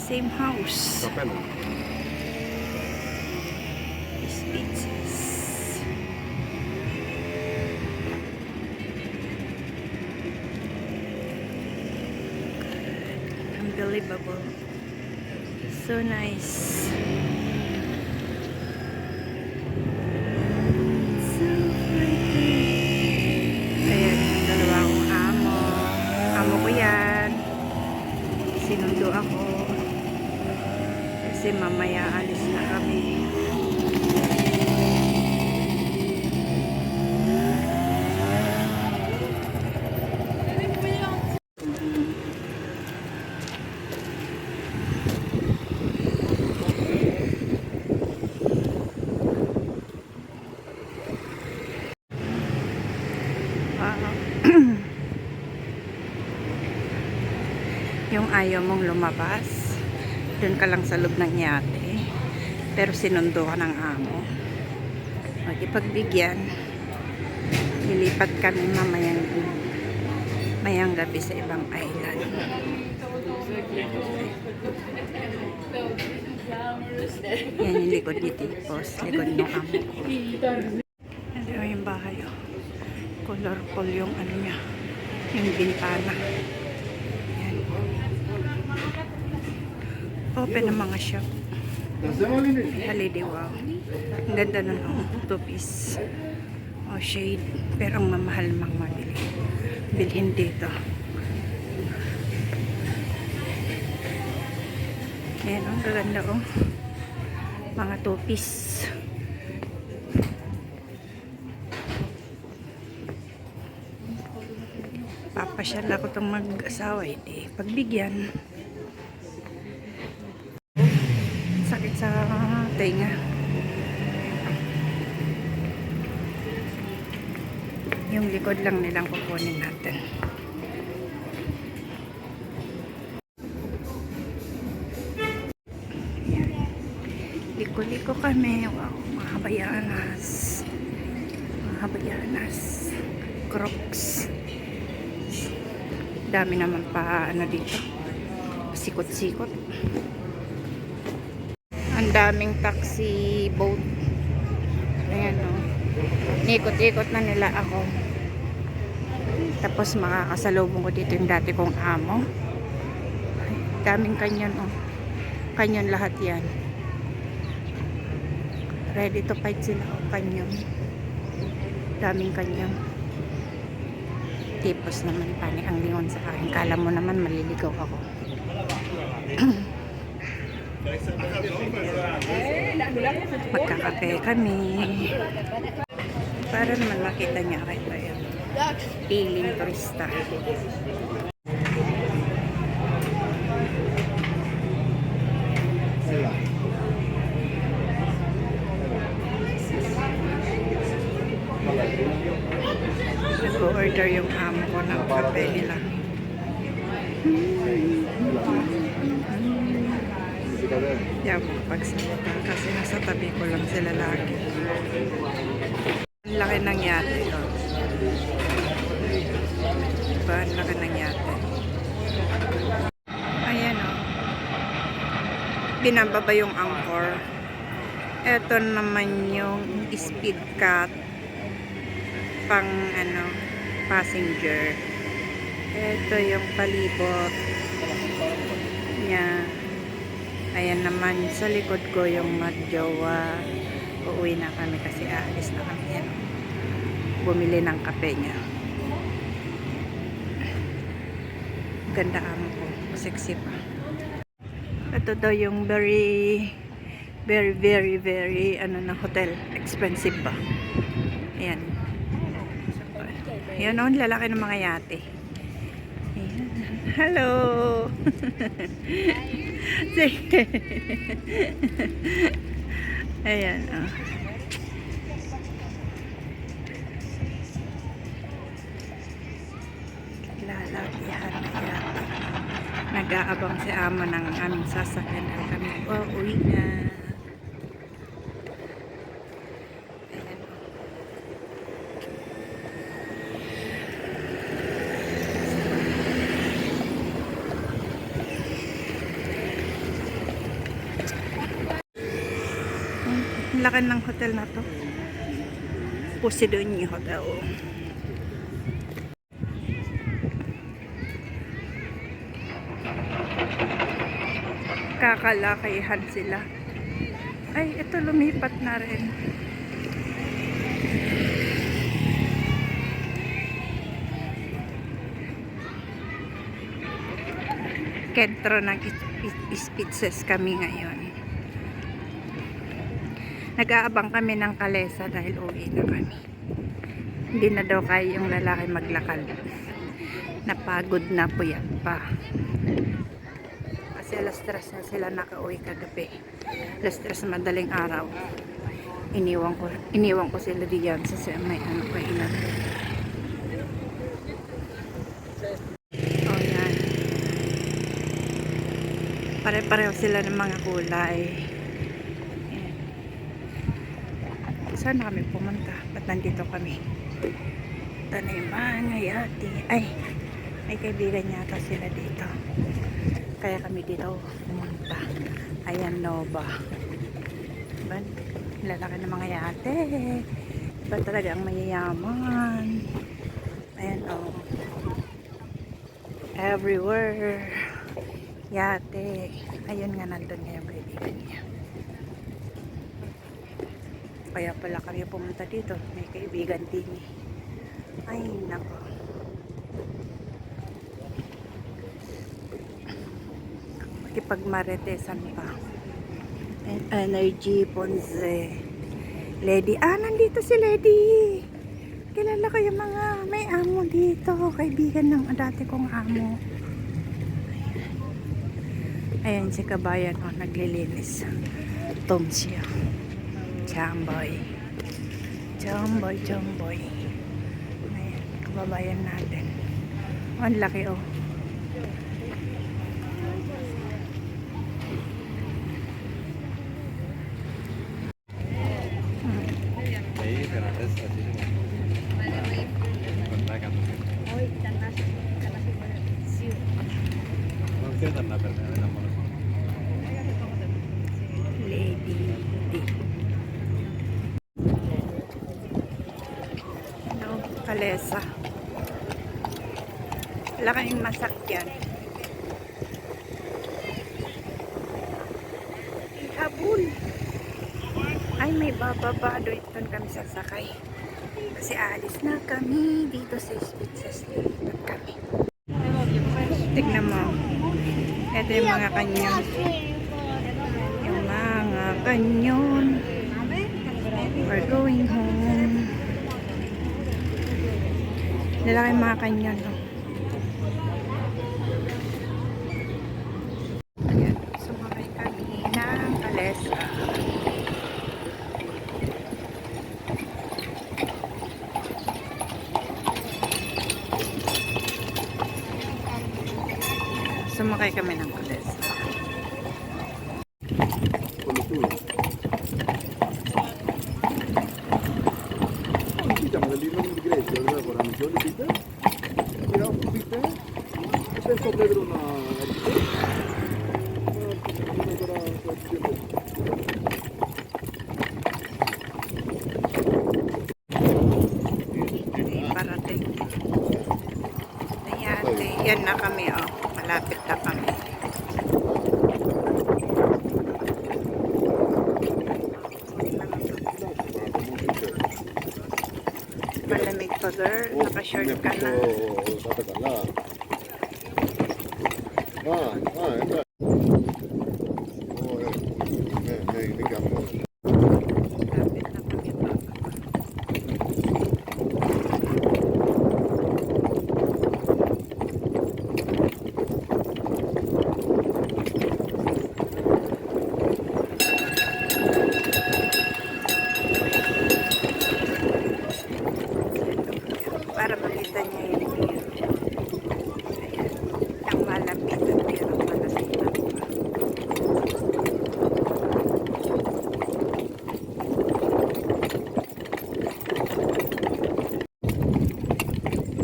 Same house. These pizzas. Unbelievable. So nice. So pretty. Ayan yung dalawa kong amo. Amo ko yan. Sinundo ako. Kasi mamaya alis na kami. Yung ayaw mong lumabas, doon ka lang sa loob ng yate, pero sinundo ka ng amo. Magkipagbigyan, lilipat kami mayang gabi sa ibang island. Yan yung likod ni Tipos, likod ng amo ko. Ano yung bahay, oh. Colorful yung ano niya, yung bintana. Open ang mga shop. Holiday, wow. Ang ganda nun, oh. 2-piece. Oh, shade. Pero ang mamahal mang mabili. Bilhin dito. Ayan, ang gaganda, oh. Mga 2-piece. Papasyal ako itong mag-asawa, hindi pagbigyan. Sakit sa tenga. Yung likod lang nilang kukunin natin. Liko-liko kami. Wow, mga habayanas. Mga habayanas. Crocs. Dami naman pa ano dito. Sikot-sikot. Ang daming taxi boat. Ayan, o. Nikot-ikot na nila ako. Tapos makakasalubong ko dito yung dati kong amo. Daming kanyon, o. Kanyon lahat yan. Ready to fight sila, o. Kanyon. Daming kanyon. Tipos naman, pani ang lingon sa akin. Kala mo naman maliligaw ako. Magkakape kami para naman makita niya kahit tayo piling turista. Nag-order yung amo ko ng kape nila. Yan, pagsalita kasi nasa tabi ko lang sila lagi. Ang laki ng yate, oh. Diba? Ang laki ng yate. Ayan, oh. Binababa yung anchor. Ito naman yung speed cut pang ano, passenger. Ito yung palibot niya. Ayan naman, sa likod ko yung magjowa. Uuwi na kami kasi aalis na kami. Yan. Bumili ng kape niya. Ganda amo ko. Sexy pa. Ito daw yung very ano na hotel. Expensive ba? Ayan. Ayan o, lalaki ng mga yate. Ayan. Hello! Ayan, oh. Lalakihan na yate. Nag-aabang si amo ng aming sasakyan. Kami, oh, uwi na. laki ng hotel na to. Posidonio Hotel. Kakalakihan sila. Ay, ito lumipat na rin. Kentro ng Spitzes kami ngayon. Nag-aabang kami ng kalesa dahil uwi na kami. Hindi na daw kaya yung lalaki maglakad. Napagod na, puyat pa. Kasi alas 3 na sila nakauwi kagabi. Alas 3 madaling araw. Iniwan ko sila diyan sa may ano pa ilan. Oh, yan. Pare-pareho sila ng mga kulay. Ayan. Saan na kami pumunta? Ba't nandito kami? Tanayman, Ayati. Ay, may kaibigan yata sila dito. Kaya kami dito pumunta. Ayan, Nova. Diba? Lalaki ng mga yate. Iba talaga ang mayayaman. Ayan, oh. Everywhere. Yate. Ayun nga, nandun nga yung kaibigan niya. Kaya pala kami pumunta dito. May kaibigan din. Ay, nako. Makipagmaritesan pa. And Energy Ponce. Lady. Ah, nandito si Lady. Kilala ko yung mga may amo dito. Kaibigan ng dati kong amo. Ayan si Kabayan, oh, naglilinis. Tom siya. Jamboy. Jamboy, jamboy. Ayan, kababayan natin. Oh, ang laki, oh. Lady D. Ano, kalesa. Laking masakyan. Habol. Ay, may bababa. Doon kami sasakay. Kasi alis na kami dito sa Spitzes. Lipat kami. Tignan mo. Ito yung mga kanyon. Yung mga kanyon. We're going home. Lalaki yung mga kanyon. No? Ayan. Sumakay kami ng kalesa. Sumakay kami ng kalesa. Parating. Ayate. Yan na kami, oh. Malapit na kami. Malamig pa, girl. Naka-short ka na. Malapit na kami pa. Para makita niya yung view. Ayan. Ang malapitan pero malapitan pa.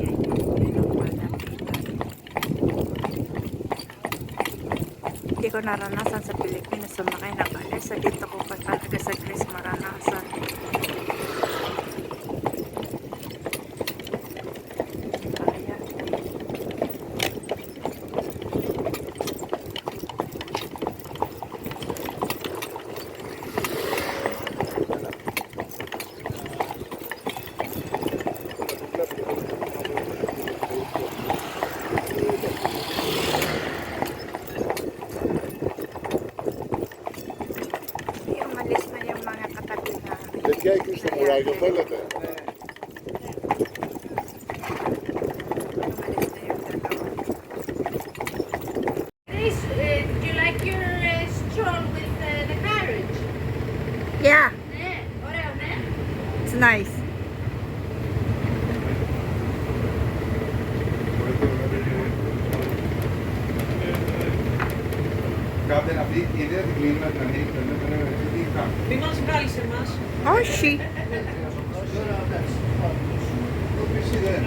Ayan, ang malapitan. Hindi ko naranasan sa Pilipinas sumakay ng bus. Sa dito ko pa talaga sa Greece maranasan. Ayan. Umalis na yung mga katabi namin. Teď jak už jsem urážel, tohlete. Umalis na yung dalawa. Grace, do you like your stroll with the carriage? Yeah, Ne, ωραίο, ne? it's nice. Kapten αυτή η ιδέα την κλείνουμε να ανοίξει τι κάνουμε. Μη μας βγάλεις εμάς. Όχι. Το πισί δεν.